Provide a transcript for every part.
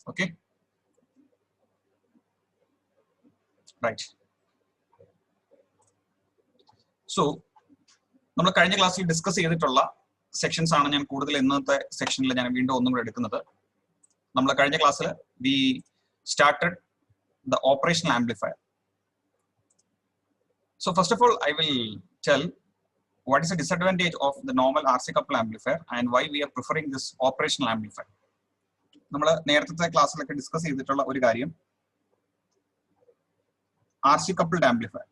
Okay, right. So നമ്മൾ കഴിഞ്ഞ ക്ലാസ്സിൽ ഡിസ്കസ് ചെയ്തിട്ടുള്ള സെക്ഷൻസ് ആണ് ഞാൻ കൂടുതൽ ഇന്നത്തെ സെക്ഷനിൽ ഞാൻ വീണ്ടും ഒന്നും കൂടെ എടുക്കുന്നത്. നമ്മൾ കഴിഞ്ഞ ക്ലാസ്സിൽ we started the operational amplifier. So first of all, I will tell what is the disadvantage of the normal RC coupled amplifier and why we are preferring this operational amplifier. നമ്മൾ നേരത്തെ ക്ലാസ്സിലൊക്കെ ഡിസ്കസ് ചെയ്തിട്ടുള്ള ഒരു കാര്യം RC coupled amplifier.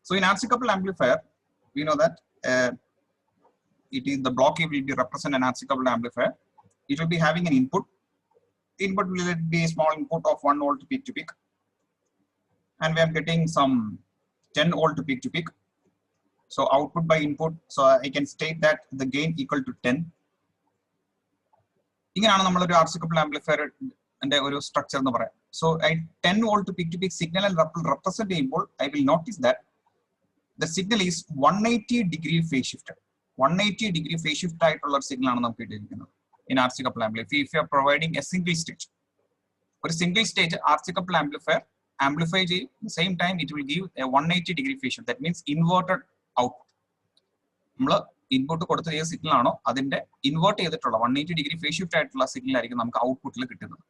So in RC coupled amplifier, we know that it is the block will be represent an RC coupled amplifier. It will be having an input. Input will be a small input of 1 volt peak to peak, and we are getting some 10 volt peak to peak. So output by input, so I can state that the gain equal to 10. ഇങ്ങനെയാണ് നമ്മൾ ഒരു RC coupled amplifier ന്റെ ഒരു structure എന്ന് പറയാം. So 10 volt peak to peak signal represent ചെയ്യുമ്പോൾ I will notice that the signal is 180 degree phase shifted. 180 degree phase shift ആയിട്ടുള്ള signal ആണ് നമുക്ക് കിട്ടിയിരിക്കുന്നത് in RC coupled amplifier. If you are providing a single stage, or a single stage RC coupled amplifier amplify at the same time it will give a 180 degree phase shift. That means inverted output. നമ്മൾ input കൊടുത്ത ഏത് signal ആണോ അതിന്റെ invert ചെയ്തിട്ടുള്ള 180 degree phase shift ആയിട്ടുള്ള signal ആയിരിക്കും നമുക്ക് ഔട്ട്പുട്ടിൽ കിട്ടുന്നത്.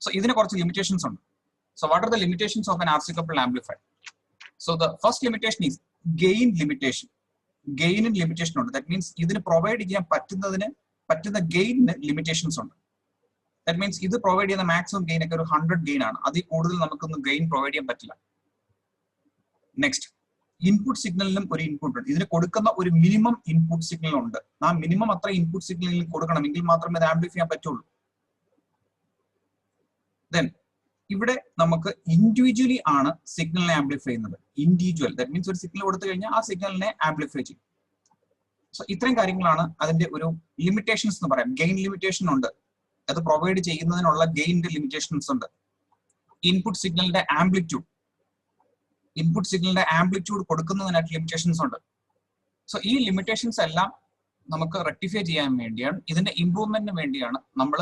സോ ഇതിന് കുറച്ച് ലിമിറ്റേഷൻസ് ഉണ്ട്. So what are the limitations of an RC coupled amplifier? So the first limitation is gain limitation. ഗെയിനിന് ലിമിറ്റേഷൻ ഉണ്ട്. ദാറ്റ് മീൻസ് ഇതിന് പ്രൊവൈഡ് ചെയ്യാൻ പറ്റുന്ന ഗെയിനിന് ലിമിറ്റേഷൻസ് ഉണ്ട്. ദാറ്റ് മീൻസ് ഇത് പ്രൊവൈഡ് ചെയ്യുന്ന മാക്സിമം ഗെയിൻ ഒക്കെ ഒരു 100 ഗെയിൻ ആണ്. അതിൽ കൂടുതൽ നമുക്കൊന്നും ഗെയിൻ പ്രൊവൈഡ് ചെയ്യാൻ പറ്റില്ല. നെക്സ്റ്റ്, ഇൻപുട്ട് സിഗ്നലിനും ഒരു ഇൻപുട്ട് ഉണ്ട്. ഇതിന് കൊടുക്കുന്ന ഒരു മിനിമം ഇൻപുട്ട് സിഗ്നൽ ഉണ്ട്. ആ മിനിമം അത്ര ഇൻപുട്ട് സിഗ്നലിൽ കൊടുക്കണമെങ്കിൽ മാത്രമേ ഇത് ആംപ്ലിഫൈ ചെയ്യാൻ പറ്റുള്ളൂ. ദെൻ ഇവിടെ നമുക്ക് ഇൻഡിവിജ്വലി ആണ് സിഗ്നലിനെ ആംപ്ലിഫൈ ചെയ്യുന്നത്. ഇൻഡിവിജ്വൽ, ദാറ്റ് മീൻസ് ഒരു സിഗ്നൽ കൊടുത്തു കഴിഞ്ഞാൽ ആ സിഗ്നലിനെ ആംപ്ലിഫൈ ചെയ്യും. സോ ഇത്രയും കാര്യങ്ങളാണ് അതിന്റെ ഒരു ലിമിറ്റേഷൻസ് എന്ന് പറയാം. ഗെയിൻ ലിമിറ്റേഷൻ ഉണ്ട്, അത് പ്രൊവൈഡ് ചെയ്യുന്നതിനുള്ള ഗെയിനിന്റെ ലിമിറ്റേഷൻസ് ഉണ്ട്. ഇൻപുട്ട് സിഗ്നലിന്റെ ആംപ്ലിറ്റ്യൂഡ് കൊടുക്കുന്നതിനായിട്ട് ലിമിറ്റേഷൻസ് ഉണ്ട്. സോ ഈ ലിമിറ്റേഷൻസ് എല്ലാം നമുക്ക് റെക്ടിഫൈ ചെയ്യാൻ വേണ്ടിയാണ്, ഇതിന്റെ ഇംപ്രൂവ്മെന്റിന് വേണ്ടിയാണ് നമ്മൾ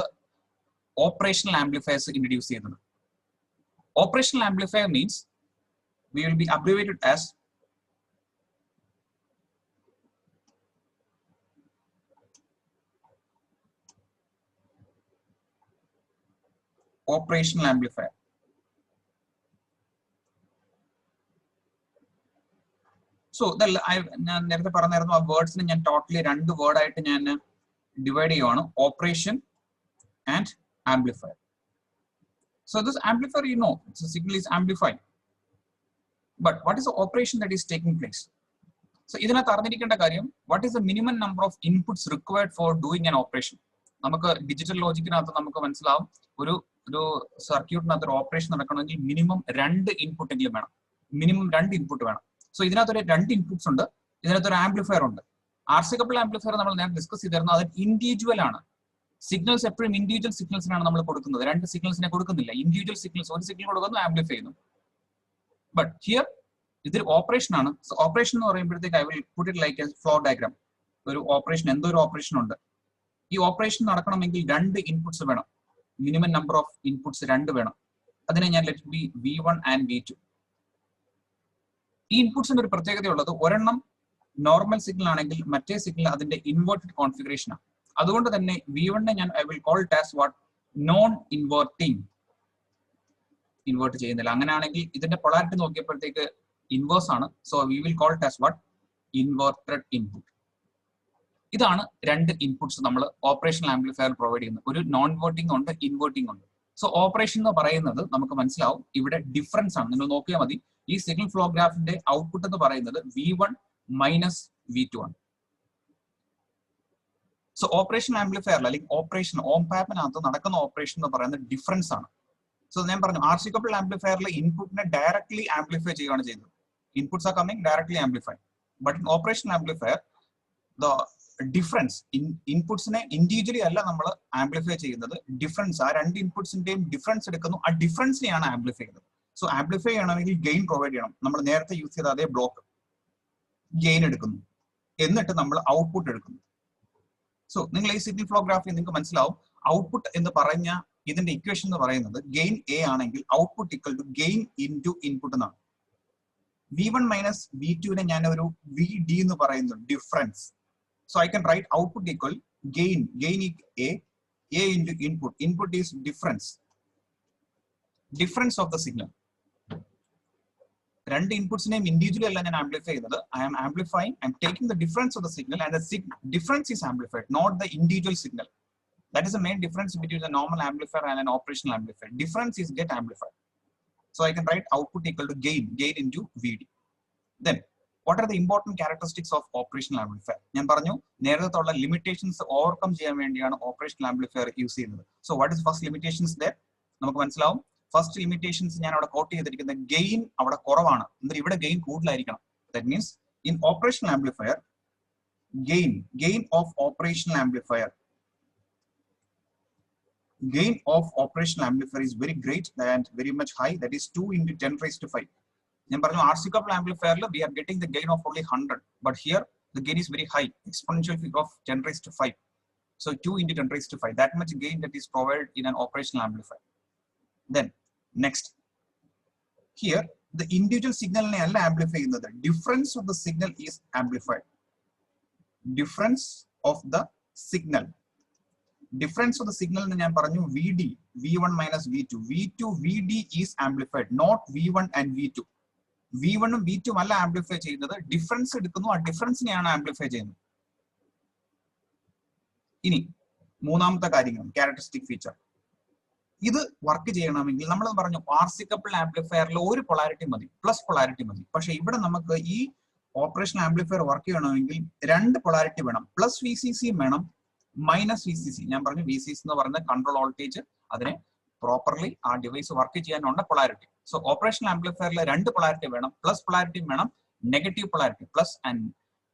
ഓപ്പറേഷണൽ ആംപ്ലിഫയേഴ്സ് ഇൻട്രൊഡ്യൂസ് ചെയ്യുന്നത്. Operational amplifier means we will be abbreviated as operational amplifier. So ഞാൻ നേരത്തെ പറഞ്ഞായിരുന്നു ആ വേർഡ്സിനെ ഞാൻ ടോട്ടലി 2 വേർഡ് ആയിട്ട് ഞാൻ ഡിവൈഡ് ചെയ്യുവാണ്, operation and amplifier. So this amplifier, you know, the signal is amplified. But what is the operation that is taking place? So ഇതിനകത്ത് അറിഞ്ഞിരിക്കേണ്ട കാര്യം, what is the minimum number of inputs required for doing an operation? നമുക്ക് digital ലോജിക്കിനകത്ത് നമുക്ക് മനസ്സിലാവും, ഒരു സർക്യൂട്ടിനകത്ത് ഒരു operation നടക്കണമെങ്കിൽ minimum 2 input എങ്കിലും വേണം. മിനിമം 2 ഇൻപുട്ട് വേണം. സോ ഇതിനകത്ത് ഒരു 2 ഇൻപുട്സ് ഉണ്ട്, ഇതിനകത്ത് ഒരു ആംപ്ലിഫയർ ഉണ്ട്. RC coupled amplifier നമ്മൾ നേരത്തെ ഡിസ്കസ് ചെയ്തിരുന്നു, അത് ഇൻഡിവിജ്വൽ ആണ്. സിഗ്നൽസ് എപ്പോഴും ഇൻഡിവിജ്വൽ സിഗ്നൽസിനാണ് നമ്മൾ കൊടുക്കുന്നത്, 2 സിഗ്നൽസിനെ കൊടുക്കുന്നില്ല. ഇൻഡിവിജ്വൽ സിഗ്നൽസ്, ഒരു സിഗ്നൽ കൊടുക്കുന്നു, ആംപ്ലിഫൈ ചെയ്യുന്നു. ബട്ട് ഹിയർ ഇതൊരു ഓപ്പറേഷൻ ആണ്. ഓപ്പറേഷൻ എന്ന് പറയുമ്പോഴത്തേക്ക് I will put it like A flow diagram. ഒരു ഓപ്പറേഷൻ, എന്തോ ഒരു ഓപ്പറേഷൻ ഉണ്ട്. ഈ ഓപ്പറേഷൻ നടക്കണമെങ്കിൽ 2 ഇൻപുട്സ് വേണം. മിനിമം നമ്പർ ഓഫ് ഇൻപുട്സ് 2 വേണം. അതിനെ ഞാൻ let be V1 and V2. ഈ ഇൻപുട്സിന്റെ ഒരു പ്രത്യേകതയുള്ളത്, ഒരെണ്ണം നോർമൽ സിഗ്നൽ ആണെങ്കിൽ മറ്റേ സിഗ്നൽ അതിന്റെ ഇൻവേർട്ടഡ് കോൺഫിഗറേഷൻ ആണ്. അതുകൊണ്ട് തന്നെ V1 ഞാൻ I will call it as what, non inverting. Invert ചെയ്യുന്നില്ല. അങ്ങനെയാണെങ്കിൽ ഇതിന്റെ പൊളാരിറ്റി നോക്കിയപ്പോഴത്തേക്ക് ഇൻവേഴ്സ് ആണ്. So we will call it as what, inverted input. ഇതാണ് 2 ഇൻപുട്സ് നമ്മൾ ഓപ്പറേഷണൽ ആംപ്ലിഫയർ പ്രൊവൈഡ് ചെയ്യുന്നത്. ഒരു നോൺ ഇൻവേർട്ടിംഗ് ഉണ്ട്, ഇൻവേർട്ടിംഗ് ഉണ്ട്. സോ ഓപ്പറേഷൻ എന്ന് പറയുന്നത് നമുക്ക് മനസ്സിലാവും ഇവിടെ ഡിഫറൻസ് ആണ്. നിങ്ങൾ നോക്കിയാൽ മതി, ഈ സിഗ്നൽ ഫ്ലോ ഗ്രാഫിന്റെ ഔട്ട്പുട്ട് എന്ന് പറയുന്നത് V1 മൈനസ് V2 ആണ്. സോ ഓപ്പറേഷൻ ആംപ്ലിഫയറിൽ അല്ലെങ്കിൽ ഓപ്പറേഷൻ ഓംപാപ്പിനകത്ത് നടക്കുന്ന ഓപ്പറേഷൻ എന്ന് പറയുന്നത് ഡിഫറൻസ് ആണ്. സോ ഞാൻ പറഞ്ഞു, RC coupled amplifierലെ ഇൻപുട്ടിനെ ഡയറക്ട്ലി ആംപ്ലിഫൈ ചെയ്യുകയാണ് ചെയ്യുന്നത്. Inputs are coming directly amplify. But in operation amplifier the difference, ഇൻപുട്സിനെ ഇൻഡിവിജ്വലി അല്ല നമ്മൾ ആംപ്ലിഫൈ ചെയ്യുന്നത്, ഡിഫറൻസ്, ആ 2 ഇൻപുട്സിന്റെയും ഡിഫറൻസ് എടുക്കുന്നു, ആ ഡിഫറൻസിനെയാണ് ആംപ്ലിഫൈ ചെയ്യുന്നത്. സോ ആംപ്ലിഫൈ ചെയ്യണമെങ്കിൽ ഗെയിൻ പ്രൊവൈഡ് ചെയ്യണം. നമ്മൾ നേരത്തെ യൂസ് ചെയ്ത അതേ ബ്ലോക്ക് ഗെയിൻ എടുക്കുന്നു, എന്നിട്ട് നമ്മൾ ഔട്ട്പുട്ട് എടുക്കുന്നു. സോ നിങ്ങൾ ഈ സിഗ്നൽ ഫ്ലോ ഗ്രാഫിൽ നിങ്ങൾക്ക് മനസ്സിലാവും ഔട്ട്പുട്ട് എന്ന് പറഞ്ഞ ഇതിന്റെ ഇക്വേഷൻ എന്ന് പറയുന്നത് ഗെയിൻ എ ആണെങ്കിൽ output equal to gain into input എന്നാണ്. V1 മൈനസ് V2 ഞാൻ ഒരു VD എന്ന് പറയുന്നു, difference. So I can write output equal gain A into input. Input is difference of the signal. രണ്ട് ഇൻപുട്സിനെയും ഇൻഡിവിജ്വലി അല്ല ഞാൻ ആംപ്ലിഫൈ ചെയ്യുന്നത്. I am amplifying, I am taking the difference of the signal and the difference is amplified, not the individual signal. That is the main difference between the normal amplifier and an operational amplifier. Difference is get amplified. So I can write output equal to gain into VD. Then what are the important characteristics of operational amplifier? ഞാൻ പറഞ്ഞു നേരത്തെ ഉള്ള limitations overcome ചെയ്യാൻ വേണ്ടിയാണ് operational amplifier use ചെയ്യുന്നത്. So what is first limitations there? നമുക്ക് മനസ്സിലാവും. First limitations ഞാൻ അവിടെ കോട്ട് ചെയ്തിരിക്കുന്ന ഗെയിൻ അവിടെ കുറവാണ്, എന്നിട്ട് ഇവിടെ ഗെയിൻ കൂടുതലായിരിക്കണം. That means in operational amplifier gain of operational amplifier is very great and very much high, that is 2 into 10 raised to 5. ഞാൻ പറഞ്ഞു RC coupled amplifier we are getting the gain of only 100, but here the gain is very high, exponential figure of 10 raised to 5. So 2 into 10 raised to 5, that much gain that is provided in an operational amplifier. Then next, here the individual signal ne alla amplify ചെയ്യുന്നത്, difference of the signal is amplified. Difference of the signal എന്ന് ഞാൻ പറഞ്ഞു VD, V1 minus V2. VD is amplified, not V1 and V2. V1 ഉം V2 ഉം അല്ല amplify ചെയ്യുന്നത്, difference എടുക്കുന്നു, ആ ഡിഫറൻസിനെയാണ് ആംപ്ലിഫൈ ചെയ്യുന്നത്. ഇനി മൂന്നാമത്തെ കാര്യങ്ങൾ ക്യാരക്ടറിസ്റ്റിക് ഫീച്ചർ. ഇത് വർക്ക് ചെയ്യണമെങ്കിൽ നമ്മൾ പറഞ്ഞു RC coupled ആംപ്ലിഫയറിൽ ഒരു പൊളാരിറ്റി മതി, പ്ലസ് പൊളാരിറ്റി മതി. പക്ഷെ ഇവിടെ നമുക്ക് ഈ ഓപ്പറേഷണൽ ആംപ്ലിഫയർ വർക്ക് ചെയ്യണമെങ്കിൽ രണ്ട് പൊളാരിറ്റി വേണം, പ്ലസ് VCC വേണം, മൈനസ് VCC. ഞാൻ പറഞ്ഞു VCC എന്ന് പറയുന്ന കൺട്രോൾ വോൾട്ടേജ്, അതിനെ പ്രോപ്പർലി ആ ഡിവൈസ് വർക്ക് ചെയ്യാനുള്ള പൊളാരിറ്റി. സോ ഓപ്പറേഷണൽ ആംപ്ലിഫയറിൽ രണ്ട് പൊളാരിറ്റി വേണം, പ്ലസ് പൊളാരിറ്റി വേണം, negative polarity,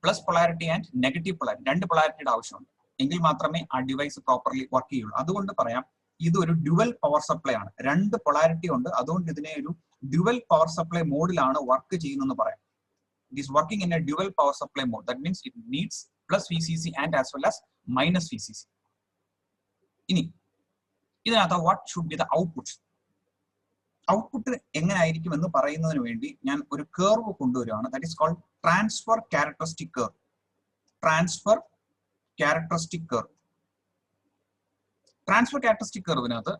plus polarity and negative polarity, രണ്ട് പൊളാരിറ്റിയുടെ ആവശ്യമുണ്ട്, എങ്കിൽ മാത്രമേ ആ ഡിവൈസ് പ്രോപ്പർലി വർക്ക് ചെയ്യുള്ളൂ. അതുകൊണ്ട് പറയാം ഇത് ഒരു ഡ്യുവൽ പവർ സപ്ലൈ ആണ്, രണ്ട് പൊളാരിറ്റി ഉണ്ട്, അതുകൊണ്ട് ഇതിനെ ഒരു ഡ്യുവൽ പവർ സപ്ലൈ മോഡിലാണ് വർക്ക് ചെയ്യുന്നതെന്ന് പറയാം. It is working in a dual power supply mode. That means it needs plus VCC and as well as minus VCC. ഇനി ഇതിനകത്ത് what should be the output? Output എങ്ങനെ ആയിരിക്കും എന്ന് പറയുന്നതിന് വേണ്ടി ഞാൻ ഒരു കർവ് കൊണ്ടുവരികയാണ്. That is called transfer characteristic curve. Transfer characteristic കർവിനകത്ത്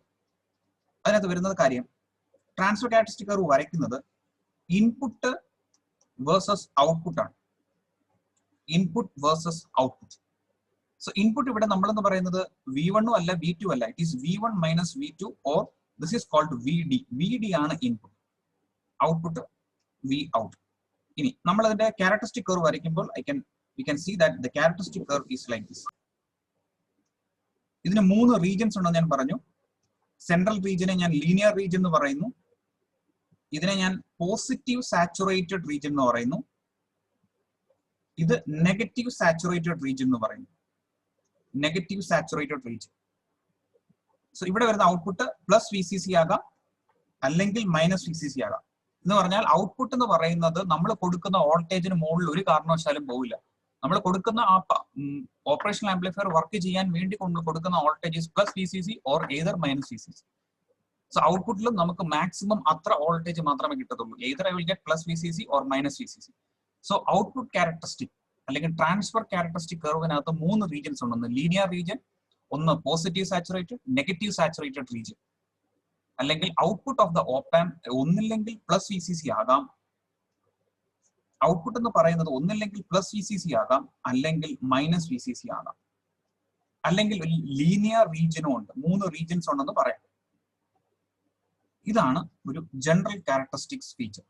വരുന്നത് കാര്യം, ട്രാൻസ്ഫർ ക്യാരക്ടറിസ്റ്റിക് കർവ് വരയ്ക്കുന്നത് ഇൻപുട്ട് വേഴ്സസ് ഔട്ട്പുട്ട് ആണ്. Input versus output. So input ഇവിടെ നമ്മളെന്ന് പറയുന്നത് V1 അല്ല V2 അല്ല, it is V1 minus V2 or this is called VD. VD ആണ് ഇൻപുട്ട്, ഔട്ട്പുട്ട് V out. ഇനി നമ്മൾ അതിന്റെ ക്യാരക്ടറിസ്റ്റിക് കർവ് വരയ്ക്കുമ്പോൾ we can see that the characteristic curve is like this. ഇതിന് 3 റീജിയൻസ് ഉണ്ടെന്ന് ഞാൻ പറഞ്ഞു. സെൻട്രൽ റീജിയനെ ഞാൻ ലീനിയർ റീജിയൻ എന്ന് പറയുന്നു, ഇതിനെ ഞാൻ പോസിറ്റീവ് സാച്ചുറേറ്റഡ് റീജിയൻ എന്ന് പറയുന്നു, ഇത് നെഗറ്റീവ് സാച്ചുറേറ്റഡ് റീജിയൻ എന്ന് പറയുന്നു. Negative saturated region. സോ ഇവിടെ വരുന്ന ഔട്ട്പുട്ട് പ്ലസ് VCC ആകാം അല്ലെങ്കിൽ മൈനസ് VCC ആകാം. എന്ന് പറഞ്ഞാൽ ഔട്ട്പുട്ട് എന്ന് പറയുന്നത് നമ്മൾ കൊടുക്കുന്ന വോൾട്ടേജിന് മുകളിൽ ഒരു കാരണവശാലും പോവില്ല. നമ്മൾ കൊടുക്കുന്ന ആ ഓപ്പറേഷണൽ ആംപ്ലിഫയർ വർക്ക് ചെയ്യാൻ വേണ്ടി കൊടുക്കുന്ന voltage plus VCC or either minus VCC. So ഔട്ട്പുട്ടിലും നമുക്ക് മാക്സിമം അത്ര വോൾട്ടേജ് മാത്രമേ കിട്ടത്തുള്ളൂ, either I will get plus VCC or minus VCC. So output characteristic അല്ലെങ്കിൽ ട്രാൻസ്ഫർ ക്യാരക്ടറിസ്റ്റിക് കർവിനകത്ത് 3 റീജിയൻസ് ഉണ്ട്. ഒന്ന് ലീനിയർ റീജിയൻ, ഒന്ന് positive saturated, negative saturated region. അല്ലെങ്കിൽ output of the op amp ഒന്നില്ലെങ്കിൽ പ്ലസ് VCC ആകാം, ഔട്ട്പുട്ട് എന്ന് പറയുന്നത് ഒന്നില്ലെങ്കിൽ പ്ലസ് VCC ആകാം അല്ലെങ്കിൽ മൈനസ് VCC ആകാം, അല്ലെങ്കിൽ ഒരു ലീനിയർ റീജിയനും ഉണ്ട്. 3 റീജിയൻസ് ഉണ്ടെന്ന് പറയാം. ഇതാണ് ഒരു ജനറൽ ക്യാരക്ടറിസ്റ്റിക്സ് ഫീച്ചർ.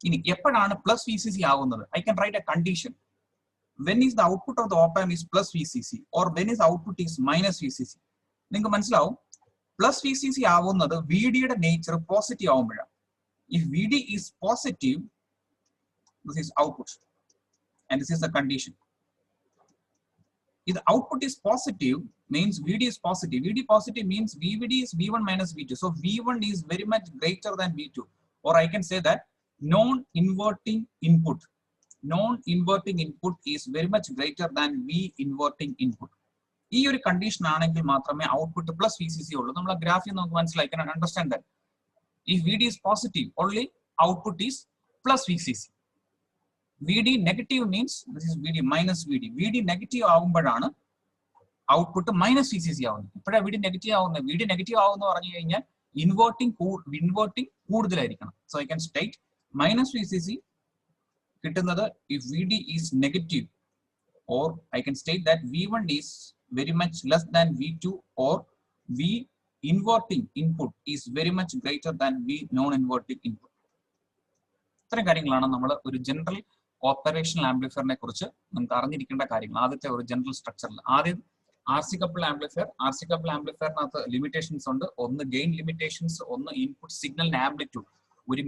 ഇനി എപ്പോഴാണ് പ്ലസ് VCC ആവുന്നത്? I can write a condition. When is the output of the op amp is plus VCC or when is output is minus VCC. നിങ്ങൾക്ക് മനസ്സിലാവും പ്ലസ് VCC ആവുന്നത് VDയുടെ നേച്ചർ പോസിറ്റീവ് ആവുമ്പോഴാണ്. If VD is positive, this is output and this is the condition. If the output is positive means VD is positive. VD positive means VVD is V1 minus V2. So V1 is very much greater than V2, or I can say that non-inverting input is very much greater than V inverting input. ഈ ഒരു condition ആണെങ്കിൽ മാത്രമേ output plus V C C ഉള്ളൂ. നമ്മളെ ഗ്രാഫിൽ നമുക്ക് മനസ്സിലായി understand that if VD is positive, only output is plus VCC. VD negative means this is VD minus VD. VD negative ആവുമ്പോഴാണ് ഔട്ട്പുട്ട് മൈനസ് VCC ആവുന്നത്. ഇപ്പോഴാണ് VD നെഗറ്റീവ് ആവുന്നത്. VD negative ആവുമെന്ന് പറഞ്ഞു കഴിഞ്ഞാൽ ഇൻവേർട്ടിംഗ് കൂടുതലായിരിക്കണം. So I can state minus VCC കിട്ടുന്നത് if VD is negative, or I can state that V1 is very much less than V2, or V inverting input is very much greater than V non-inverting input. ഇത്രയും കാര്യങ്ങളാണ് നമ്മൾ ഒരു general operational ആംപ്ലിഫയറിനെ കുറിച്ച് നമുക്ക് അറിഞ്ഞിരിക്കേണ്ട കാര്യങ്ങൾ. ആദ്യത്തെ ഒരു ജനറൽ സ്ട്രക്ചറിൽ ആദ്യം RC coupled amplifier. RC coupled amplifierനകത്ത് ലിമിറ്റേഷൻസ് ഉണ്ട്. ഒന്ന് ഗെയിൻ ലിമിറ്റേഷൻസ്, ഒന്ന് ഇൻപുട്ട് സിഗ്നലിന്റെ ആംപ്ലിറ്റ്യൂഡ്. ഒരു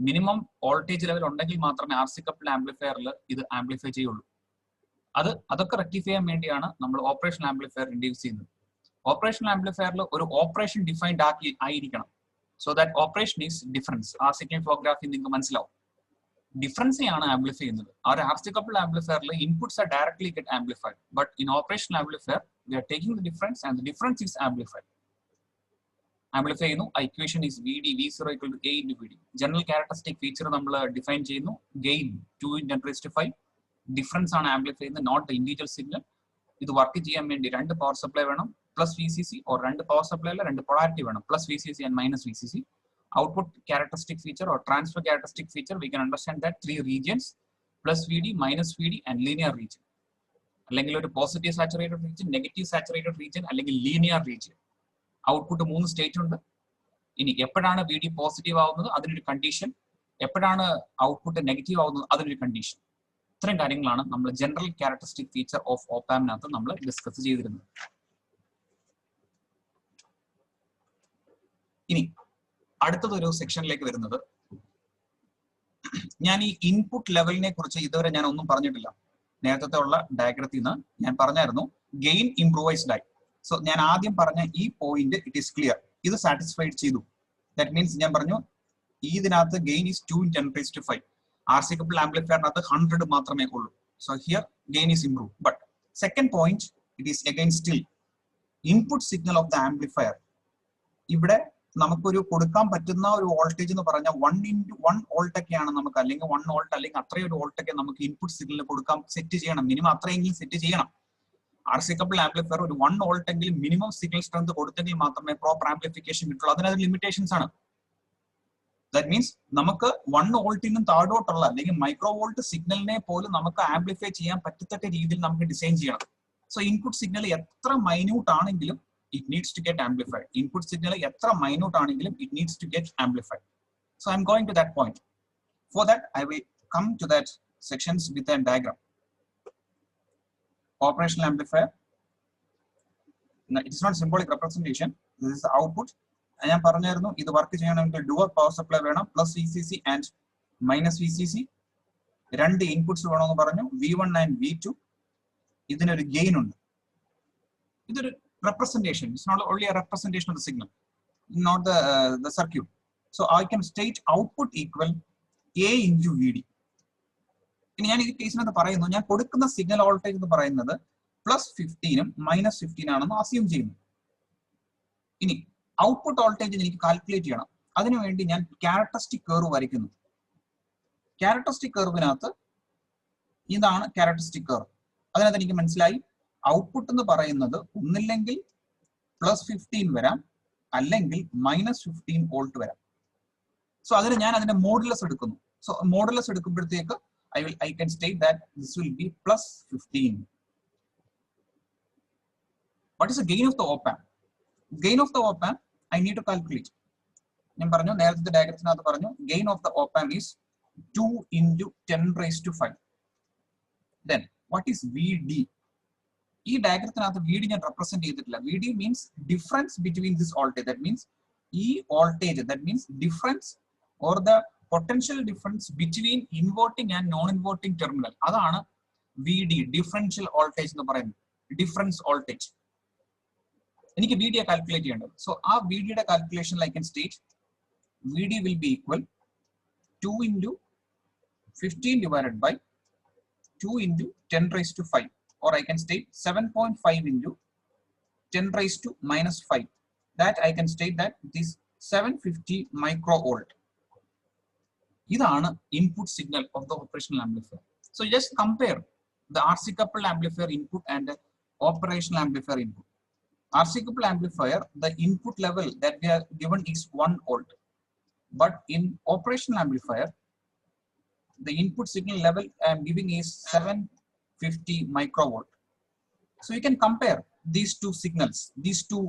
മിനിമം വോൾട്ടേജ് ലെവൽ ഉണ്ടെങ്കിൽ മാത്രമേ RC coupled ആംപ്ലിഫയറിൽ ഇത് ആംപ്ലിഫൈ ചെയ്യുള്ളൂ. അതൊക്കെ റെക്ടിഫൈ ചെയ്യാൻ വേണ്ടിയാണ് നമ്മൾ ഓപ്പറേഷണൽ ആംപ്ലിഫയർ ഇൻട്രൊഡ്യൂസ് ചെയ്യുന്നത്. ഓപ്പറേഷണൽ ആംപ്ലിഫയറിൽ ഒരു ഓപ്പറേഷൻ ഡിഫൈൻഡ് ആയിരിക്കണം. So that operation is difference. ആ സിഗ്നൽ ഫ്ലോ ഗ്രാഫിൽ നിങ്ങൾക്ക് മനസ്സിലാവും. ഡിഫറൻസിയാണ് ആംപ്ലിഫൈ ചെയ്യുന്നത്. ആ ഒരു RC coupled ആംപ്ലിഫയറിൽ inputs are directly get amplified, but in operational amplifier we are taking the difference and the difference is amplified. Amplify ചെയ്യുന്നു. Equation is VD V0 equal to A into VD. General characteristic feature നമ്മൾ define ചെയ്യുന്നു. Gain 2 × 10⁵. Difference ആണ് amplify ചെയ്യുന്നത്, not the individual signal. ഇത് work ചെയ്യാൻ വേണ്ടി 2 power supply വേണം plus VCC, or 2 power സപ്ലൈയിൽ 2 പൊളാരിറ്റി വേണം plus VCC and minus VCC. Output characteristic feature or transfer characteristic feature, we can understand that 3 regions: plus VD, minus VD and linear region. അല്ലെങ്കിൽ ഒരു positive saturated region, negative saturated region, അല്ലെങ്കിൽ linear region. Output 3 state ഉണ്ട്. ഇനി എപ്പോഴാണ് VD positive ആവുന്നത്, അതിനൊരു condition. എപ്പോഴാണ് output negative ആവുന്നത്, അതിനൊരു കണ്ടീഷൻ. ഇത്രയും കാര്യങ്ങളാണ് നമ്മൾ ജനറൽ ക്യാരക്ടറിസ്റ്റിക് ഫീച്ചർ ഓഫ് ഓപ്പാമിനകത്ത് നമ്മൾ ഡിസ്കസ് ചെയ്തിരുന്നത്. ഇനി അടുത്തതൊരു സെക്ഷനിലേക്ക് വരുന്നത്, ഞാൻ ഈ ഇൻപുട്ട് ലെവലിനെ കുറിച്ച് ഇതുവരെ ഞാൻ ഒന്നും പറഞ്ഞിട്ടില്ല. നേരത്തെ ഉള്ള ഡയഗ്രത്തിൽ നിന്ന് ഞാൻ പറഞ്ഞായിരുന്നു ഗെയിൻ ഇംപ്രൂവൈസ്ഡ് ആയി. സോ ഞാൻ ആദ്യം പറഞ്ഞ ഈ പോയിന്റ് ഇറ്റ് ഈസ് ക്ലിയർ, ഇത് സാറ്റിസ്ഫൈഡ് ചെയ്തു. ദാറ്റ് മീൻസ് ഞാൻ പറഞ്ഞു ഇതിനകത്ത് ഗെയിൻ ഈസ് 2 × 10⁵. RC coupled ആംപ്ലിഫയറിനകത്ത് 100 മാത്രമേ ഉള്ളൂ. So here gain is improve. But second point it is again still input signal of the amplifier. ഇവിടെ നമുക്കൊരു കൊടുക്കാൻ പറ്റുന്ന ഒരു വോൾട്ടേജ് എന്ന് പറഞ്ഞാൽ 1 വോൾട്ട് ഒക്കെയാണ് നമുക്ക്, അല്ലെങ്കിൽ 1 വോൾട്ട് അല്ലെങ്കിൽ അത്രയും ഒരു വോൾട്ട് ഒക്കെ നമുക്ക് ഇൻപുട്ട് സിഗ്നലിന് കൊടുക്കാൻ സെറ്റ് ചെയ്യണം. മിനിമം അത്രയെങ്കിലും സെറ്റ് ചെയ്യണം. RC coupled ആംപ്ലിഫയർ ഒരു 1 വോൾട്ട് എങ്കിലും മിനിമം സിഗ്നൽ സ്ട്രെങ്ത് കൊടുത്തെങ്കിൽ മാത്രമേ പ്രോപ്പർ ആംപ്ലിഫിക്കേഷൻ കിട്ടുള്ളൂ. അതിനകത്ത് ലിമിറ്റേഷൻസ് ആണ്. ദാറ്റ് മീൻസ് നമുക്ക് 1 വോൾട്ടിനും താഴോട്ടുള്ള അല്ലെങ്കിൽ മൈക്രോ വോൾട്ട് സിഗ്നലിനെ പോലും നമുക്ക് ആംപ്ലിഫൈ ചെയ്യാൻ പറ്റത്തക്ക രീതിയിൽ നമുക്ക് ഡിസൈൻ ചെയ്യണം. സോ ഇൻപുട്ട് സിഗ്നൽ എത്ര മൈന്യൂട്ട് ആണെങ്കിലും it needs to get amplified. Input signal എത്ര മൈന്യൂട്ട് ആണെങ്കിലും it needs to get amplified. So I'm going to that point. For that I will come to that sections with a diagram. Operational amplifier. Now, it is not symbolic representation. This is the output. ഞാൻ പറഞ്ഞായിരുന്നു ഇത് work ചെയ്യണമെങ്കിൽ dual power supply വേണം, plus VCC and minus VCC. 2 inputs വേണമെന്ന് പറഞ്ഞു, V1 and V2. ഇതിനൊരു gain ഉണ്ട്. ഇതൊരു representation. It's not only a representation of the signal, not the circuit. So I can state output equal A into VD. ഇനി ഞാൻ ഈ കേസിനകത്ത് പറയുന്നു, ഞാൻ കൊടുക്കുന്ന സിഗ്നൽ വോൾട്ടേജ് എന്ന് പറയുന്നത് +15 മൈനസ് 15 ആണെന്ന് അസ്യൂം ചെയ്യുന്നു. ഇനി ഔട്ട്പുട്ട് വോൾട്ടേജ് എനിക്ക് കാൽക്കുലേറ്റ് ചെയ്യണം. അതിനുവേണ്ടി ഞാൻ ക്യാരക്ടറിസ്റ്റിക് കർവ് വരയ്ക്കുന്നു. ക്യാരക്ടറിസ്റ്റിക് കർവിനകത്ത് ഇതാണ് ക്യാരക്ടറിസ്റ്റിക് കർവ്. അതിനകത്ത് എനിക്ക് മനസ്സിലായി ഔട്ട്പുട്ട് എന്ന് പറയുന്നത് ഒന്നില്ലെങ്കിൽ +15 വരാം, അല്ലെങ്കിൽ -15 വോൾട്ട് വരാം. സോ അതിന് ഞാൻ അതിന്റെ മോഡുലസ് എടുക്കുന്നു. സോ മോഡുലസ് എടുക്കുമ്പോഴത്തേക്ക് I can state that this will be +15. What is the gain of the op-amp? Gain of the op-amp I need to calculate. ഞാൻ പറഞ്ഞു നേരത്തെ ഡയഗ്രത്തിനകത്ത് പറഞ്ഞു gain of the op-amp is 2 × 10⁵. Then what is VD? ഈ ഡയഗ്രത്തിനകത്ത് VD ഞാൻ represent ചെയ്തിട്ടില്ല. VD means difference between this voltage. That means ഈ voltage, that means difference or the potential difference between inverting and non inverting terminal. അതാണ് VD, differential voltage എന്ന് പറയുന്നത്. Difference voltage എനിക്ക് VD calculate ചെയ്യേണ്ടത്. So ആ VD യുടെ calculation I can state VD will be equal 2 × 15 divided by 2 × 10⁵, or I can state 7.5 into 10 raised to minus 5. That I can state that it is 750 microvolt. ഇതാണ് input signal of the operational amplifier. So just compare the RC coupled amplifier input and the operational amplifier input. RC coupled amplifier, the input level that we are given is 1 volt. But in operational amplifier, the input signal level I am giving is 750 microvolt. So you can compare these two signals, these two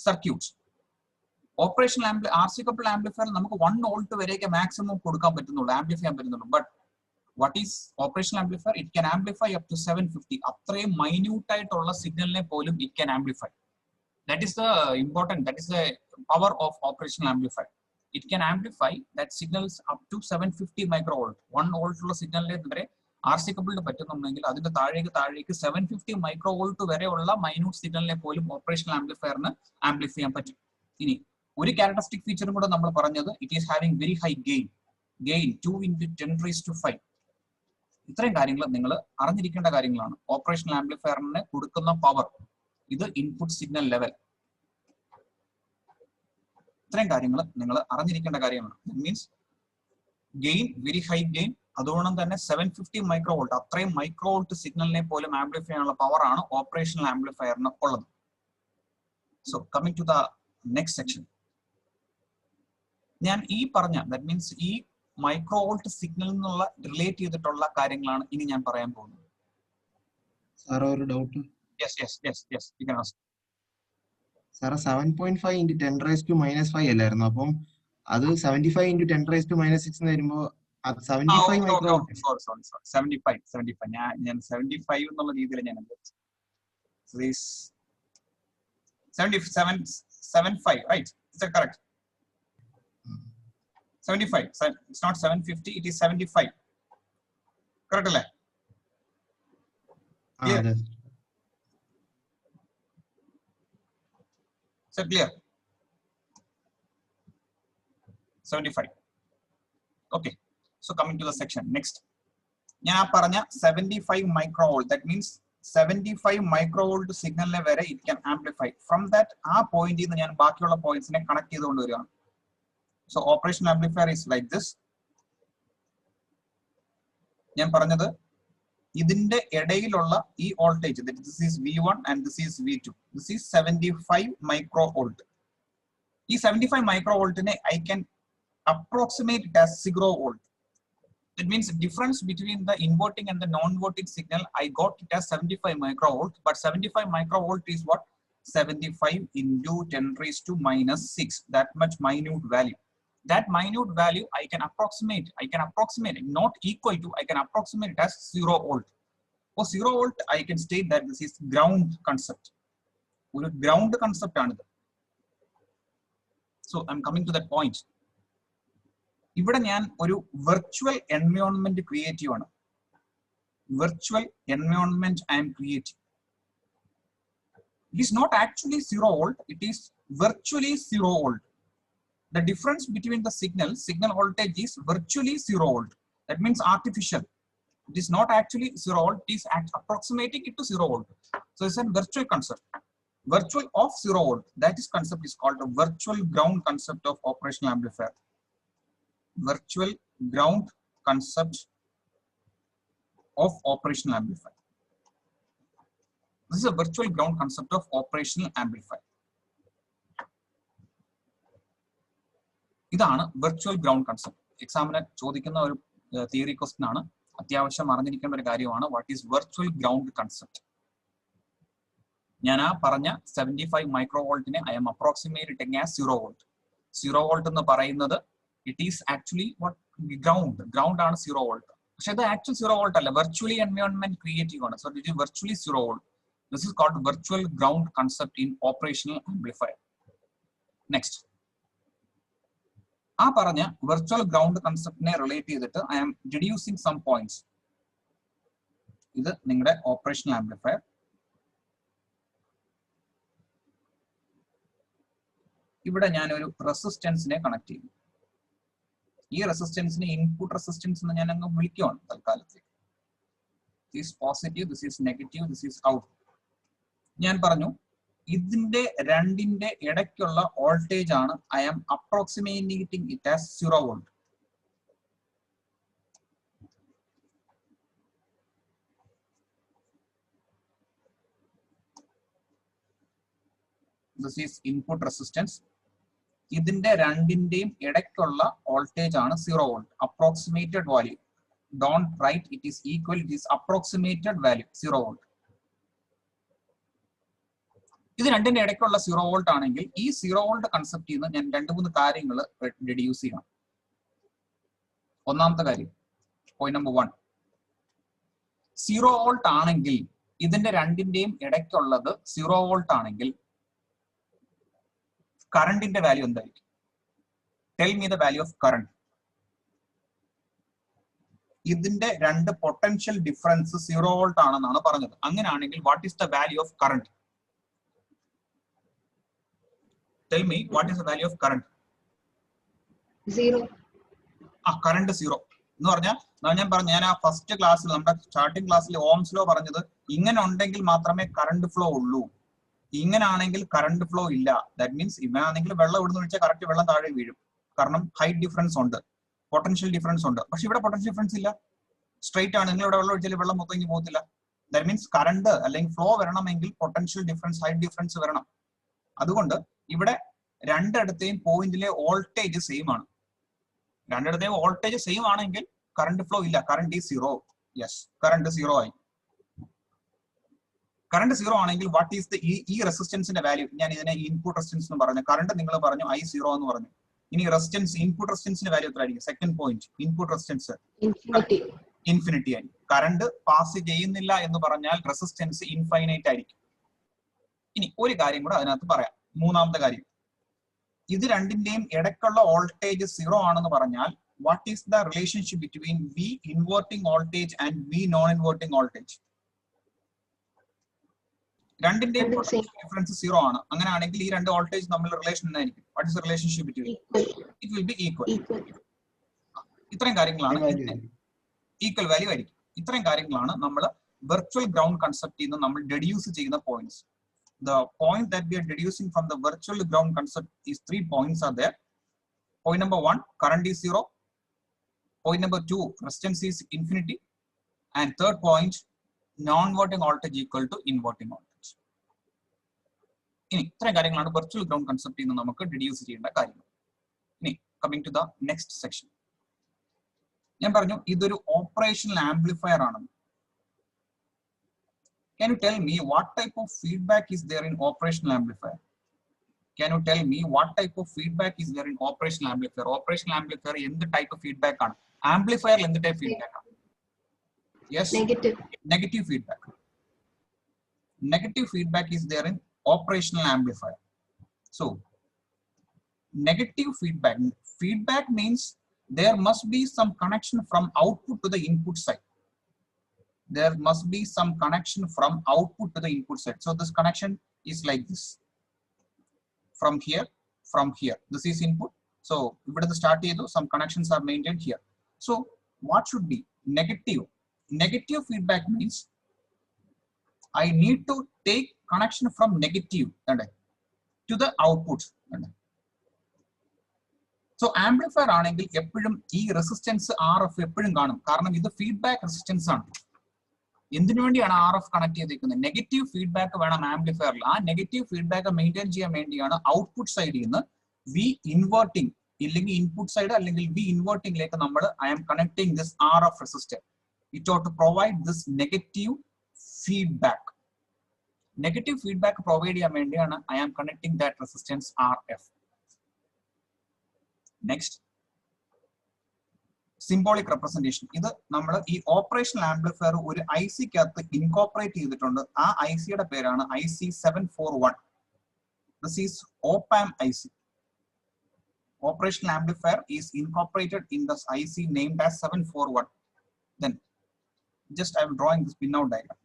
circuits. Operational RC coupled amplifier നമുക്ക് 1 volt വരെയൊക്കെ maximum കൊടുക്കാൻ പറ്റുന്നുള്ളൂ, amplify ചെയ്യാൻ പറ്റുന്നുള്ളൂ. But what is operational amplifier? It can amplify up to 750. അത്രയും minute ആയിട്ടുള്ള സിഗ്നലിനെ പോലും it can amplify. That is the important, that is the power of operational amplifier. It can amplify that signals up to 750 microvolt. 1 volt ഉള്ള സിഗ്നലിനെ വരെ RC coupled പറ്റുന്നുണ്ടെങ്കിൽ അതിന്റെ താഴേക്ക് 750 microvolt വരെയുള്ള മൈന്യൂട്ട് സിഗ്നലിനെ പോലും ഓപ്പറേഷണൽ ആംപ്ലിഫയറിന് ആംപ്ലിഫൈ ചെയ്യാൻ പറ്റും. ഇനി ഒരു ക്യാരക്ടറിസ്റ്റിക് ഫീച്ചറും കൂടെ നമ്മൾ പറഞ്ഞത്, it is having very high gain 2 into 10 raised to 5. ഇത്രയും കാര്യങ്ങൾ നിങ്ങൾ അറിഞ്ഞിരിക്കേണ്ട കാര്യങ്ങളാണ്. ഓപ്പറേഷണൽ ആംപ്ലിഫയറിന് കൊടുക്കുന്ന പവർ, ഇത് ഇൻപുട്ട് സിഗ്നൽ ലെവൽ, ഇത്രയും കാര്യങ്ങൾ നിങ്ങൾ അറിഞ്ഞിരിക്കേണ്ട കാര്യമാണ്. Means gain, very high gain, അതുകൊണ്ട് തന്നെ 750 മൈക്രോവോൾട്ട്, അത്രയും മൈക്രോവോൾട്ട് സിഗ്നലിനെ പോലും ആംപ്ലിഫൈ ചെയ്യാനുള്ള പവർ ആണ് ഓപ്പറേഷണൽ ആംപ്ലിഫയറിന് ഉള്ളത്. So coming to the next section, ഞാൻ ഈ പറഞ്ഞ ദാറ്റ് മീൻസ് ഈ മൈക്രോവോൾട്ട് സിഗ്നൽ എന്നുള്ള റിലേറ്റ് ചെയ്തിട്ടുള്ള കാര്യങ്ങളാണ് ഇനി ഞാൻ പറയാൻ പോകുന്നത്. സാർ ഒരു doubt. Yes you can ask. Sir 7.5 into 10 raised to minus 5 അല്ലായിരുന്നു, അപ്പം അത് 75 into 10 raised to minus 6 എന്ന് വരുമ്പോൾ 75 മൈക്രോവോൾട്ട്. സോറി 75 ഞാൻ 75 എന്നുള്ള രീതിയിൽ ഞാൻ 75 right, is that correct? 75, it's not 750, it is 75, correct അല്ലേ? അതെ. So clear? 75. Okay. So coming to the section next. ഞാൻ പറഞ്ഞ 75 microvolt, that means 75 microvolt സിഗ്നലിനെ വരെ it can amplify. From that ആ പോയിന്റിൽ നിന്ന് ഞാൻ ബാക്കിയുള്ള പോയിന്റ്സിനെ കണക്ട് ചെയ്തുകൊണ്ട് വരികയാണ്. So operational amplifier is like this. ഞാൻ പറഞ്ഞത് ഇതിന്റെ ഇടയിലുള്ള ഈ voltage, this is V1 and this is V2. This is 75 microvolt. ഈ 75 microvoltനെ I can approximate it as 0 volt. That means the difference between the inverting and the non-inverting signal, I got it as 75 microvolt, but 75 microvolt is what? 75 into 10 raised to minus 6, that much minute value. That minute value I can approximate, not equal to, I can approximate it as 0 volt. For 0 volt, I can state that this is ground concept. ഒരു ground concept ആണിത്. So I'm coming to that point. ഇവിടെ ഞാൻ ഒരു virtual environment create ചെയ്യുവാണ്. Virtual environment I am creating. It is not actually 0 volt, it is virtually 0 volt. The difference between the signal voltage is virtually 0 volt. That means artificial. It is not actually 0 volt, it is approximating it to 0 volt. So it's a virtual concept. Virtual of 0 volt. That is concept is called a virtual ground concept of operational amplifier. Virtual ground concept of operational amplifier. This is a virtual ground concept of operational amplifier. ഇതാണ് virtual ground concept. എക്സാമിന് ചോദിക്കുന്ന ഒരു theory question ആണ്, അത്യാവശ്യം അറിഞ്ഞിരിക്കേണ്ട ഒരു കാര്യമാണ്. What is virtual ground concept? ഞാൻ ആ പറഞ്ഞ 75 മൈക്രോവോൾട്ടിനെ I am approximating as 0 volt. 0 volt എന്ന് പറയുന്നത് it is actually what ground ആണ് 0 volt. പക്ഷെ ഇത് ആക്ച്വൽ 0 volt അല്ല, വെർച്വലി എൻവയോൺമെന്റ് ക്രിയേറ്റീവ് ആണ്. So it is virtually 0 volt. This is called virtual ground concept in operational amplifier. Next. ആ പറഞ്ഞ virtual ground കൺസെപ്റ്റിനെ relate ചെയ്തിട്ട് I am deducing some points. ഇത് നിങ്ങളുടെ ഓപ്പറേഷണൽ ആംപ്ലിഫയർ. ഇവിടെ ഞാൻ ഒരു റെസിസ്റ്റൻസിനെ കണക്ട് ചെയ്യും. ഈ റെസിസ്റ്റൻസിനെ ഇൻപുട്ട് റെസിസ്റ്റൻസ് എന്ന് ഞാൻ അങ്ങ് വിളിക്കുവാണ് തൽക്കാലത്തേക്ക്. This is positive, this is negative, this is out. ഞാൻ പറഞ്ഞു ഇതിന്റെ രണ്ടിന്റെ ഇടയ്ക്കുള്ള വോൾട്ടേജ് ആണ് I am approximating it as 0 volt. This is input resistance. ഇതിന്റെ രണ്ടിന്റെയും ഇടയ്ക്കുള്ള വോൾട്ടേജ് ആണ് 0 volt. Approximated value. Don't write it is equal, it is approximated value 0 volt. ഇത് രണ്ടിന്റെ ഇടയ്ക്കുള്ള 0 വോൾട്ട് ആണെങ്കിൽ ഈ 0 വോൾട്ട് കൺസെപ്റ്റിൽ നിന്ന് ഞാൻ 2-3 കാര്യങ്ങൾ റെഡ്യൂസ് ചെയ്യണം. ഒന്നാമത്തെ കാര്യം, പോയിന്റ് നമ്പർ 1, 0 വോൾട്ട് ആണെങ്കിൽ ഇതിന്റെ രണ്ടിന്റെയും ഇടയ്ക്കുള്ളത് 0 വോൾട്ട് ആണെങ്കിൽ കറണ്ടിന്റെ വാല്യൂ എന്തായിരിക്കും? Tell me the value of current. ഇതിന്റെ രണ്ട് പൊട്ടൻഷ്യൽ ഡിഫറൻസ് 0 വോൾട്ട് ആണെന്നാണ് പറഞ്ഞത്. അങ്ങനെയാണെങ്കിൽ what is the value of current? Tell me what is the value of current? 0. Current 0 എന്ന് പറഞ്ഞാൽ ഞാൻ ആ ഫസ്റ്റ് ക്ലാസ്സിൽ നമ്മുടെ സ്റ്റാർട്ടിംഗ് ക്ലാസ്സിൽ ഓംസ് ലോ പറഞ്ഞത് ഇങ്ങനെ ഉണ്ടെങ്കിൽ മാത്രമേ കറണ്ട് ഫ്ലോ ഉള്ളൂ, ഇങ്ങനാണെങ്കിൽ കറണ്ട് ഫ്ലോ ഇല്ല. ദാറ്റ് മീൻസ് ഇവനാണെങ്കിൽ വെള്ളം ഇവിടുന്ന് ഒഴിച്ചാൽ കറക്റ്റ് വെള്ളം താഴെ വീഴും, കാരണം ഹൈറ്റ് ഡിഫറൻസ് ഉണ്ട്, പൊട്ടൻഷ്യൽ ഡിഫറൻസ് ഉണ്ട്. പക്ഷെ ഇവിടെ പൊട്ടൻഷ്യൽ ഡിഫറൻസ് ഇല്ല, സ്ട്രൈറ്റ് ആണ്. നിങ്ങൾ ഇവിടെ വെള്ളം ഒഴിച്ചാൽ വെള്ളം മൊത്തം ഇങ്ങനെ പോകത്തില്ല. ദാറ്റ് മീൻസ് കറണ്ട് അല്ലെങ്കിൽ ഫ്ലോ വരണമെങ്കിൽ പൊട്ടൻഷ്യൽ ഡിഫറൻസ്, ഹൈറ്റ് ഡിഫറൻസ് വരണം. അതുകൊണ്ട് ഇവിടെ രണ്ടിടത്തെയും പോയിന്റിലെ വോൾട്ടേജ് സെയിം ആണ്. രണ്ടിടത്തെയും വോൾട്ടേജ് സെയിം ആണെങ്കിൽ കറണ്ട് ഫ്ലോ ഇല്ല, കറണ്ട് ഈസ് 0. യെസ്, കറണ്ട് 0 ആയി. കറണ്ട് 0 ആണെങ്കിൽ വാട്ട് ഈസ് ദ ഈ റെസിസ്റ്റൻസിന്റെ വാല്യൂ? ഞാൻ ഇതിനെ ഇൻപുട്ട് റെസിസ്റ്റൻസ് എന്ന് പറഞ്ഞു. കറണ്ട് നിങ്ങൾ പറഞ്ഞു I0 എന്ന് പറഞ്ഞു. ഇനി റെസിസ്റ്റൻസ്, ഇൻപുട്ട് റെസിസ്റ്റൻസിന്റെ വാല്യൂ എത്ര ആയിരിക്കും? Second point, input resistance infinity ആയിരിക്കും. കറണ്ട് പാസ് ചെയ്യുന്നില്ല എന്ന് പറഞ്ഞാൽ റെസിസ്റ്റൻസ് ഇൻഫൈനൈറ്റ് ആയിരിക്കും. ഇനി ഒരു കാര്യം കൂടെ അതിനകത്ത് പറയാം. മൂന്നാമത്തെ കാര്യം, ഇത് രണ്ടിന്റെയും ഇടയ്ക്കുള്ള വോൾട്ടേജ് 0 ആണെന്ന് പറഞ്ഞാൽ what is the relationship between V inverting voltage and V non inverting voltage? രണ്ടിന്റെയും ഡിഫറൻസ് 0 ആണ്. അങ്ങനെയാണെങ്കിൽ ഈ രണ്ട് വോൾട്ടേജ് തമ്മിൽ റിലേഷൻ എന്തായിരിക്കും? What is the relationship between? It will be equal. ഇത്രയും കാര്യങ്ങളാണ് ഈക്വൽ വാല്യൂ ആയിരിക്കും. ഇത്രയും കാര്യങ്ങളാണ് നമ്മൾ വെർച്വൽ ഗ്രൗണ്ട് കൺസെപ്റ്റിൽ നിന്ന് നമ്മൾ ഡെഡ്യൂസ് ചെയ്യുന്ന points. The point that we are deducing from the virtual ground concept is 3 points are there. Point number 1, current is 0. Point number 2, resistance is infinity. And third point, non-inverting voltage equal to inverting voltage. ഇനി ഇത്രയും കാര്യങ്ങളാണ് virtual ground കൺസെപ്റ്റിൽ നിന്ന് നമുക്ക് deduce ചെയ്യേണ്ട കാര്യങ്ങൾ. ഇനി coming to the next section. ഞാൻ പറഞ്ഞു ഇതൊരു ഓപ്പറേഷണൽ ആംപ്ലിഫയർ ആണെന്ന്. Can you tell me what type of feedback is there in operational amplifier? Can you tell me what type of feedback is there in operational amplifier? Operational amplifier എന്ത് type of feedback ആണ്? Amplifier എന്ത് type feedback ആണ്? Yes, negative feedback. Negative feedback is there in operational amplifier. So negative feedback means there must be some connection from output to the input side. There must be some connection from output to the input side. So this connection is like this. From here. This is input. So if the start here, some connections are maintained here. So what should be negative? Negative feedback means I need to take connection from negative to the output. So amplifier ആണെങ്കിൽ എപ്പോഴും ഈ resistance RF എപ്പോഴും കാണും, കാരണം ഇത് feedback resistance ആണ്. എന്തിനു വേണ്ടിയാണ് RF കണക്ട് ചെയ്തിരിക്കുന്നത്? നെഗറ്റീവ് ഫീഡ്ബാക്ക് വേണം ആംപ്ലിഫയറിൽ. ആ നെഗറ്റീവ് ഫീഡ്ബാക്ക് മെയിൻറ്റെയിൻ ചെയ്യാൻ വേണ്ടിയാണ് ഔട്ട്പുട്ട് സൈഡിൽ നിന്ന് V ഇൻവേർട്ടിംഗ് ഇല്ലെങ്കിൽ ഇൻപുട്ട് സൈഡ് അല്ലെങ്കിൽ V ഇൻവേർട്ടിംഗിലേക്ക് നമ്മൾ I am connecting this RF resistor. It ought to provide this negative feedback. Negative feedback provide ചെയ്യാൻ വേണ്ടിയാണ് I am connecting that resistance RF. Next, symbolic representation. ഇത് നമ്മൾ ഈ ഓപ്പറേഷണൽ ആംപ്ലിഫയർ ഒരു IC-ക്കകത്ത് incorporate ചെയ്തിട്ടുണ്ട്. ആ IC-യുടെ പേരാണ് IC741. This is op-amp IC. Operational amplifier is incorporated in this IC named as 741. Then just I am drawing this pin out diagram.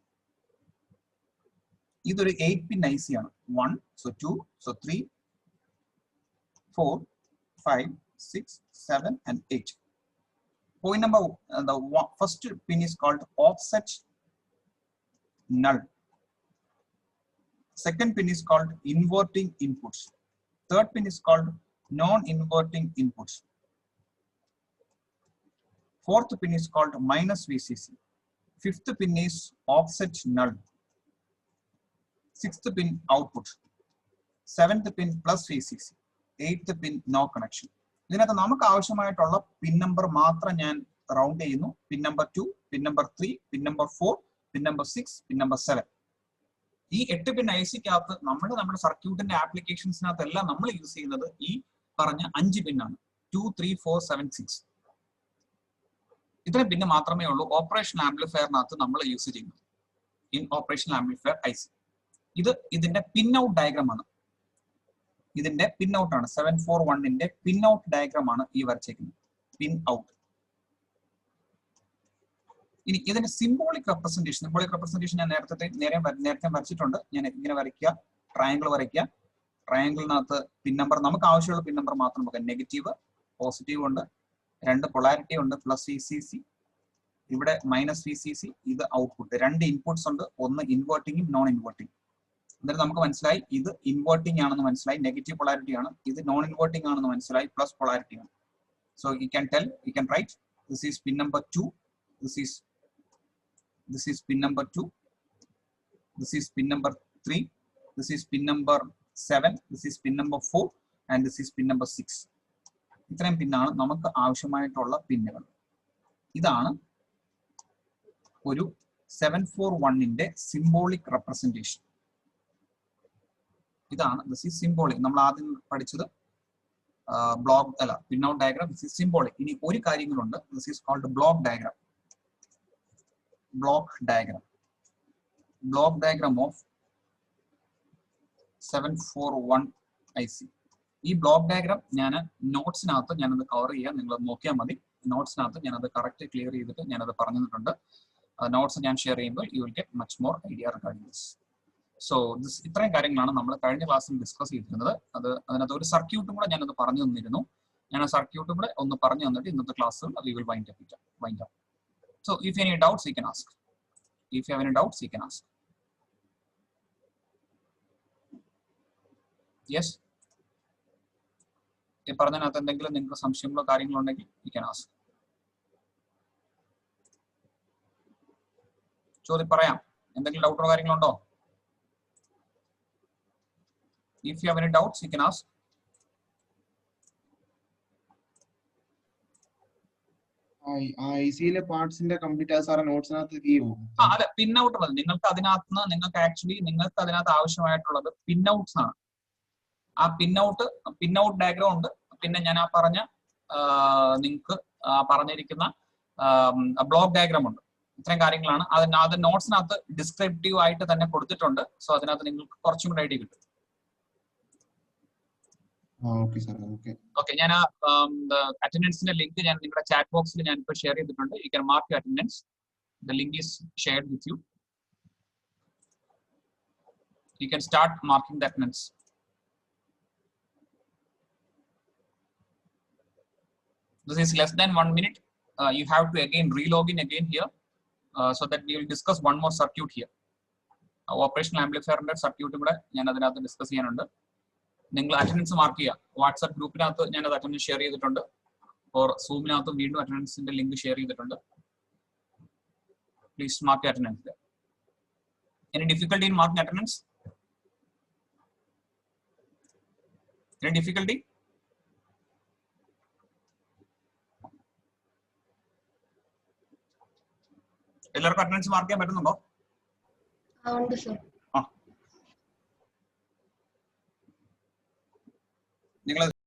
ഇതൊരു 8-pin IC ആണ്. 1, so 2, so 3, 4, 5, 6, 7 and 8. Point number the first pin is called offset null. Second pin is called inverting inputs. Third pin is called non-inverting inputs. Fourth pin is called minus VCC. Fifth pin is offset null. Sixth pin output. Seventh pin plus VCC. Eighth pin no connection. ഇതിനകത്ത് നമുക്ക് ആവശ്യമായിട്ടുള്ള pin number മാത്രം ഞാൻ round ചെയ്യുന്നു. Pin number 2, pin number 3, pin number 4, pin number 6, pin number 7. ഈ 8 പിൻ ഐസിക്കകത്ത് നമ്മുടെ സർക്യൂട്ടിന്റെ ആപ്ലിക്കേഷൻസിനകത്ത് എല്ലാം നമ്മൾ യൂസ് ചെയ്യുന്നത് ഈ പറഞ്ഞ 5 പിന്നാണ്. 2, 3, 4, 7, 6. ഇത്രയും പിന്നെ മാത്രമേ ഉള്ളൂ ഓപ്പറേഷണൽ ആംപ്ലിഫയറിനകത്ത് നമ്മൾ യൂസ് ചെയ്യുന്നത്. In operational amplifier IC. ഇതിന്റെ പിൻ ഔട്ട് ഡയഗ്രാം ആണ്. ഇതിന്റെ പിൻ ഔട്ട് ആണ് 741ന്റെ പിൻ ഔട്ട് ഡയഗ്രാം ആണ് ഈ വരച്ചേക്കുന്നത്. പിൻ ഔട്ട്. ഇനി ഇതിന്റെ സിംബോളിക് റെപ്രസെന്റേഷൻ ഞാൻ നേരത്തെ വരച്ചിട്ടുണ്ട്. ഞാൻ ഇങ്ങനെ വരയ്ക്കുക, ട്രയാങ്കിൾ വരയ്ക്കുക. ട്രയാങ്കിളിനകത്ത് പിൻ നമ്പർ നമുക്ക് ആവശ്യമുള്ള പിൻ നമ്പർ മാത്രം നോക്കാം. നെഗറ്റീവ്, പോസിറ്റീവ് ഉണ്ട്, 2 പൊളാരിറ്റി ഉണ്ട്, പ്ലസ് VCC, ഇവിടെ മൈനസ് VCC. ഇത് ഔട്ട്പുട്ട്. 2 ഇൻപുട്സ് ഉണ്ട്, ഒന്ന് ഇൻവേർട്ടിങ്ങും നോൺ ഇൻവേർട്ടിംഗ്. എന്നിട്ട് നമുക്ക് മനസ്സിലായി ഇത് ഇൻവേർട്ടിംഗ് ആണെന്ന് മനസ്സിലായി, നെഗറ്റീവ് പൊളാരിറ്റി ആണ്. ഇത് നോൺ ഇൻവേർട്ടിംഗ് ആണെന്ന് മനസ്സിലായി, പ്ലസ് പൊളാരിറ്റി ആണ്. So you can write this is pin number 2, this is pin number 2, this is pin number 3, this is pin number 7, this is pin number 4, and this is pin number 6. ഇത്രയും പിന്നാണ് നമുക്ക് ആവശ്യമായിട്ടുള്ള പിന്നുകൾ. ഇതാണ് ഒരു 741ന്റെ symbolic representation. ഇതാണ് this is symbolic. നമ്മൾ ആദ്യം പഠിച്ചത് ബ്ലോക്ക് അല്ല, pin out diagram. This is symbolic. ഇനി ഒരു കാര്യങ്ങളുണ്ട്, this is called block diagram. Block diagram of 741 IC. ഈ ബ്ലോക്ക് ഡയഗ്രാം ഞാൻ നോട്ട്സിനകത്ത് ഞാനത് കവർ ചെയ്യാം, നിങ്ങൾ നോക്കിയാൽ മതി. നോട്ട്സിനകത്ത് ഞാനത് കറക്റ്റ് ക്ലിയർ ചെയ്തിട്ട് ഞാനത് പറഞ്ഞു തന്നിട്ടുണ്ട്. നോട്ട്സ് ഞാൻ ഷെയർ ചെയ്യുമ്പോൾ you will get much more idea regarding this. So ഇത്രയും കാര്യങ്ങളാണ് നമ്മൾ കഴിഞ്ഞ ക്ലാസ്സിൽ ഡിസ്കസ് ചെയ്തിരുന്നത്. അതിനകത്ത് ഒരു സർക്യൂട്ടും കൂടെ ഞാനത് പറഞ്ഞു തന്നിരുന്നു. ഞാൻ ആ സർക്യൂട്ടും കൂടെ ഒന്ന് പറഞ്ഞു തന്നിട്ട് ഇന്നത്തെ ക്ലാസ്സിൽ we will wind up. So if you have any doubts, you can ask. Yes. ഈ പറഞ്ഞതിനകത്ത് എന്തെങ്കിലും നിങ്ങൾക്ക് സംശയങ്ങളോ കാര്യങ്ങളോ ഉണ്ടെങ്കിൽ you can ask. ചോദ്യം പറയാം. എന്തെങ്കിലും ഡൗട്ടോ കാര്യങ്ങളുണ്ടോ? If you have any doubts, you can ask. ഐസിയിലെ പാർട്സിന്റെ കംപ്ലീറ്റ് സാറേ നോട്ട്സിനകത്ത് ചെയ്യുമോ? അതെ, പിൻ ഔട്ട് ഉള്ളത് നിങ്ങൾക്ക് അതിനകത്ത് ആവശ്യമായിട്ടുള്ളത് പിൻ ഔട്ട്സ് ആണ്. ആ പിൻ ഔട്ട് ഡയഗ്രാം ഉണ്ട്. പിന്നെ ഞാൻ ആ പറഞ്ഞ നിങ്ങൾക്ക് പറഞ്ഞിരിക്കുന്ന ബ്ലോക്ക് ഡയഗ്രാം ഉണ്ട്. ഇത്രയും കാര്യങ്ങളാണ് അത് നോട്ട്സിനകത്ത് ഡിസ്ക്രിപ്റ്റീവ് ആയിട്ട് തന്നെ കൊടുത്തിട്ടുണ്ട്. സോ അതിനകത്ത് നിങ്ങൾക്ക് കുറച്ചും കൂടെ ഐഡിയ കിട്ടും. ഓക്കെ, ഞാൻ അറ്റൻഡൻസിന്റെ ലിങ്ക് ഞാൻ നിങ്ങളുടെ ചാറ്റ് ബോക്സിൽ ഞാൻ ഇപ്പോൾ ഷെയർ ചെയ്തിട്ടുണ്ട്. You can mark your attendance. The link is shared with you. You can start marking the attendance. This is less than 1 minute. You have to again relog in again here so that we will discuss one more circuit here. Operational amplifier circuit കൂടെ ഞാൻ അതിനകത്ത് discuss ചെയ്യാനുണ്ട്. നിങ്ങൾ attendance mark ചെയ്യുക. WhatsApp ഗ്രൂപ്പിനകത്ത് ഞാൻ അത് attendance share ചെയ്തിട്ടുണ്ട്. Or സൂമിനകത്ത് വീണ്ടും അറ്റൻഡൻസിന്റെ ലിങ്ക് ഷെയർ ചെയ്തിട്ടുണ്ട്. Please mark attendance. Any difficulty in marking attendance? Any difficulty? എല്ലാവർക്കും അറ്റൻഡൻസ് മാർക്ക് ചെയ്യാൻ പറ്റുന്നുണ്ടോ? ഉണ്ട് സർ.